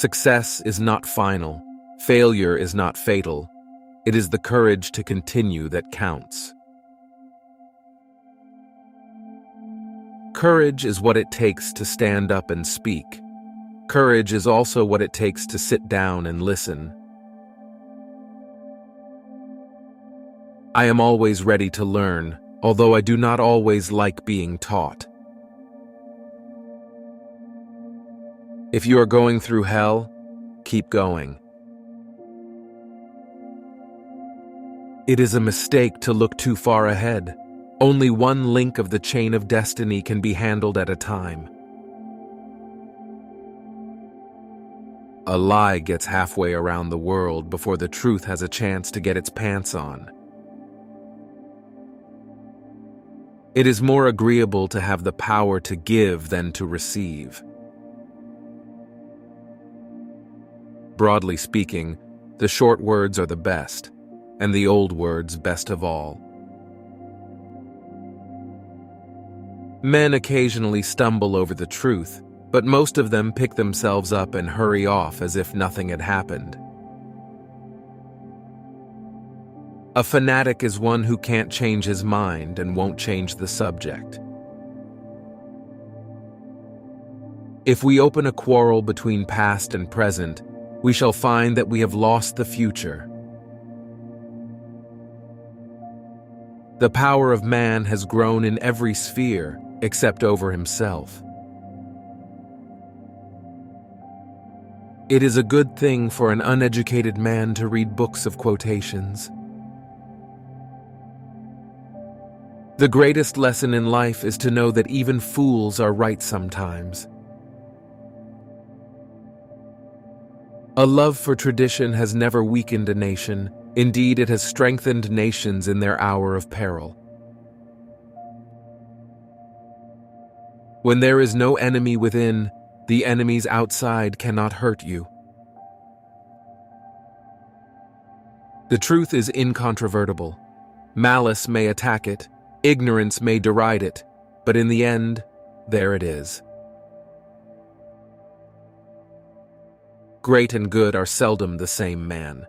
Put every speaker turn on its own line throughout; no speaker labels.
Success is not final. Failure is not fatal. It is the courage to continue that counts. Courage is what it takes to stand up and speak. Courage is also what it takes to sit down and listen. I am always ready to learn, although I do not always like being taught. If you are going through hell, keep going. It is a mistake to look too far ahead. Only one link of the chain of destiny can be handled at a time. A lie gets halfway around the world before the truth has a chance to get its pants on. It is more agreeable to have the power to give than to receive. Broadly speaking, the short words are the best, and the old words best of all. Men occasionally stumble over the truth, but most of them pick themselves up and hurry off as if nothing had happened. A fanatic is one who can't change his mind and won't change the subject. If we open a quarrel between past and present, we shall find that we have lost the future. The power of man has grown in every sphere except over himself. It is a good thing for an uneducated man to read books of quotations. The greatest lesson in life is to know that even fools are right sometimes. A love for tradition has never weakened a nation. Indeed, it has strengthened nations in their hour of peril. When there is no enemy within, the enemies outside cannot hurt you. The truth is incontrovertible. Malice may attack it, ignorance may deride it, but in the end, there it is. Great and good are seldom the same man.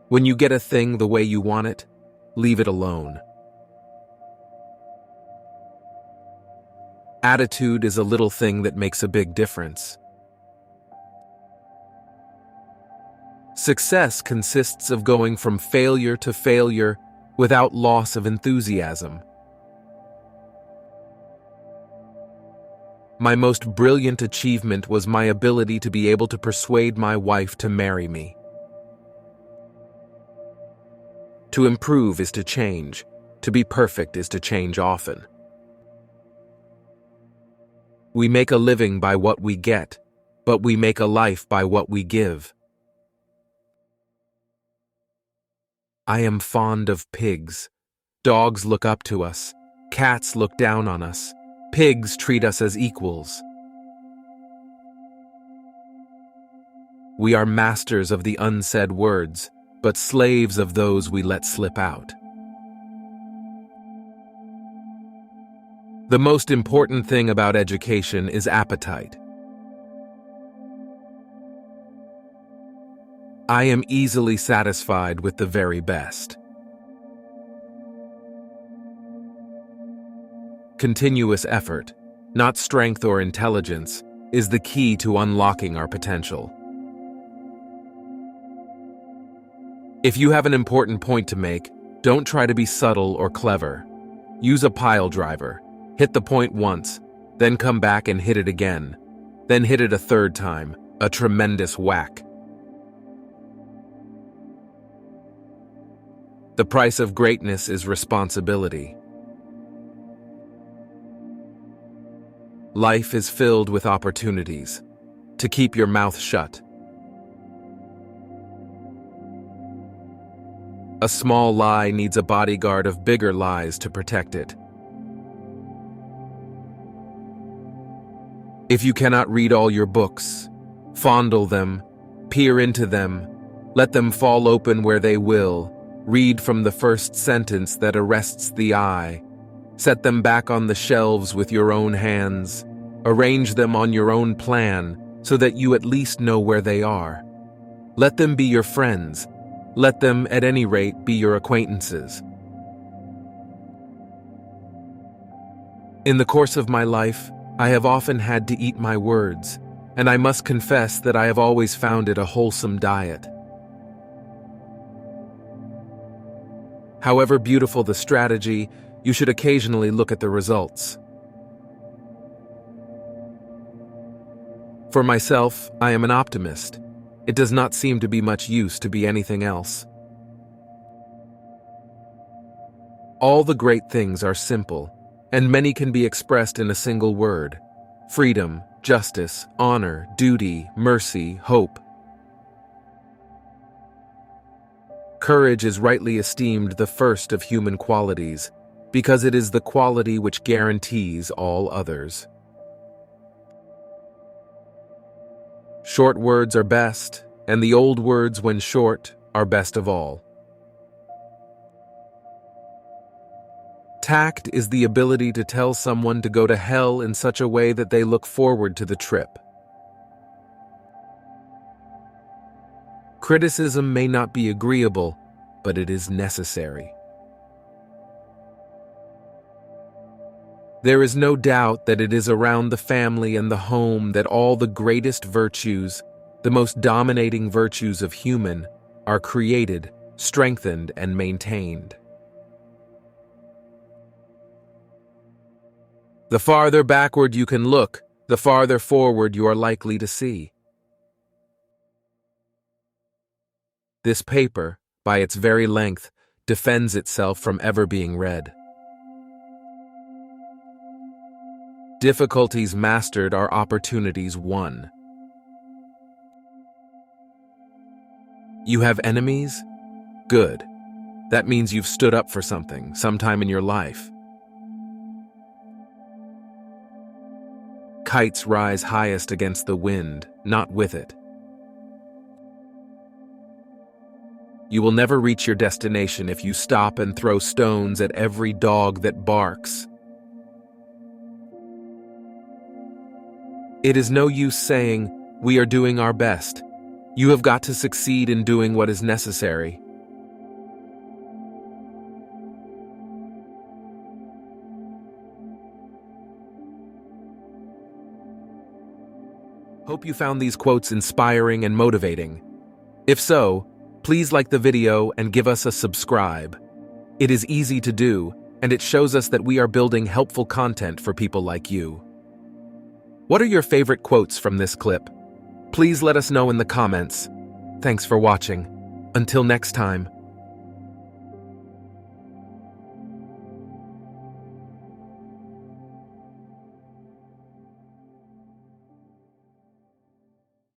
When you get a thing the way you want it, leave it alone. Attitude is a little thing that makes a big difference. Success consists of going from failure to failure without loss of enthusiasm. My most brilliant achievement was my ability to be able to persuade my wife to marry me. To improve is to change. To be perfect is to change often. We make a living by what we get, but we make a life by what we give. I am fond of pigs. Dogs look up to us. Cats look down on us. Pigs treat us as equals. We are masters of the unsaid words, but slaves of those we let slip out. The most important thing about education is appetite. I am easily satisfied with the very best. Continuous effort, not strength or intelligence, is the key to unlocking our potential. If you have an important point to make, don't try to be subtle or clever. Use a pile driver. Hit the point once, then come back and hit it again. Then hit it a third time, a tremendous whack. The price of greatness is responsibility. Life is filled with opportunities. To keep your mouth shut. A small lie needs a bodyguard of bigger lies to protect it. If you cannot read all your books, fondle them, peer into them, let them fall open where they will, read from the first sentence that arrests the eye, set them back on the shelves with your own hands, Arrange them on your own plan so that you at least know where they are. Let them be your friends. Let them, at any rate, be your acquaintances. In the course of my life, I have often had to eat my words, and I must confess that I have always found it a wholesome diet. However beautiful the strategy, you should occasionally look at the results. For myself, I am an optimist. It does not seem to be much use to be anything else. All the great things are simple, and many can be expressed in a single word: freedom, justice, honor, duty, mercy, hope. Courage is rightly esteemed the first of human qualities, because it is the quality which guarantees all others. Short words are best, and the old words, when short, are best of all. Tact is the ability to tell someone to go to hell in such a way that they look forward to the trip. Criticism may not be agreeable, but it is necessary. There is no doubt that it is around the family and the home that all the greatest virtues, the most dominating virtues of human, are created, strengthened, and maintained. The farther backward you can look, the farther forward you are likely to see. This paper, by its very length, defends itself from ever being read. Difficulties mastered are opportunities won. You have enemies? Good. That means you've stood up for something, sometime in your life. Kites rise highest against the wind, not with it. You will never reach your destination if you stop and throw stones at every dog that barks. It is no use saying, "We are doing our best." You have got to succeed in doing what is necessary. Hope you found these quotes inspiring and motivating. If so, please like the video and give us a subscribe. It is easy to do, and it shows us that we are building helpful content for people like you. What are your favorite quotes from this clip? Please let us know in the comments. Thanks for watching. Until next time.